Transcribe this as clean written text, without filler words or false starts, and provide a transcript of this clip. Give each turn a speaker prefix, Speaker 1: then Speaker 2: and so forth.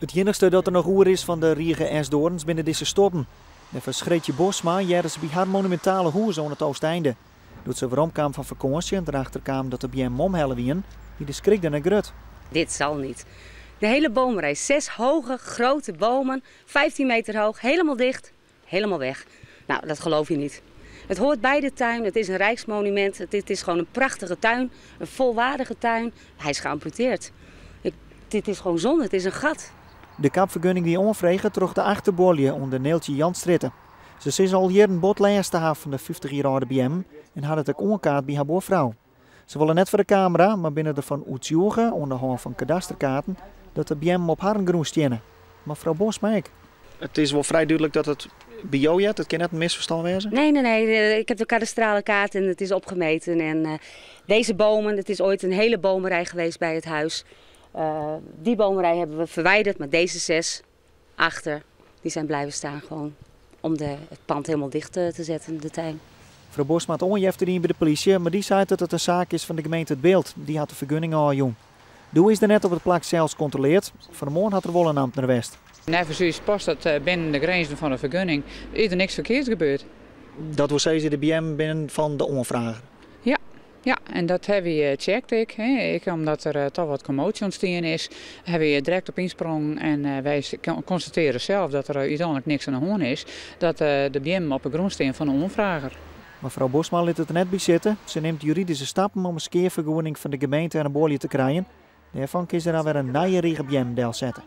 Speaker 1: Het enigste dat er nog oer is van de Riege Esdoorns binnen deze stoppen. De verschreetje Bosma jaren bij haar monumentale hoer aan het oosteinde. Doet ze waarom kwam van vakantie en erachter kwam dat er bij een momhellen wien, die de skrikte naar grut.
Speaker 2: Dit zal niet. De hele bomenrij, 6 hoge, grote bomen, 15 meter hoog, helemaal dicht, helemaal weg. Nou, dat geloof je niet. Het hoort bij de tuin, het is een rijksmonument, het is gewoon een prachtige tuin, een volwaardige tuin. Hij is geamputeerd. Dit is gewoon zonde, het is een gat.
Speaker 1: De kapvergunning die onvregen troch de achterbolje onder Neeltje Janstritten. Ze is al jaren botlijst te hebben van de 50-jarige BM en had het ook onkaart bij haar boervrouw. Ze willen net voor de camera, maar binnen ervan uitzoeken, onder de hand van kadasterkaarten, dat de BM op haar groen stenen. Maar mevrouw Bosma ik. Het is wel vrij duidelijk dat het bij jou is, het kan net een misverstand wezen?
Speaker 2: Nee, ik heb de kadastrale kaart en het is opgemeten. En deze bomen, het is ooit een hele bomenrij geweest bij het huis. Die bomenrij hebben we verwijderd, maar deze 6 achter, die zijn blijven staan gewoon om het pand helemaal dicht te zetten in de tuin.
Speaker 1: Mevrouw Bosma had onjefter bij de politie, maar die zei dat het een zaak is van de gemeente Het Beeld. Die had de vergunning al jong. Doe is er net op het plak zelfs controleerd. Vanmorgen had er wel een ambt naar West.
Speaker 3: Net zoals past dat binnen de grenzen van de vergunning is er niks verkeerds gebeurd.
Speaker 1: Dat wil zeggen de BM binnen van de onvrager?
Speaker 3: Ja, en dat hebben we gecheckt. Omdat er toch wat commotie ontstaan is, hebben we direct op insprongen en wij constateren zelf dat er uiteindelijk niks aan de hand is. Dat de BM op de grond staat van de onvrager.
Speaker 1: Mevrouw Bosma liet het er net bij zitten. Ze neemt juridische stappen om een skeervergunning van de gemeente en een bolje te krijgen. Daarvan kies er dan weer een nieuwe Riege BM zetten.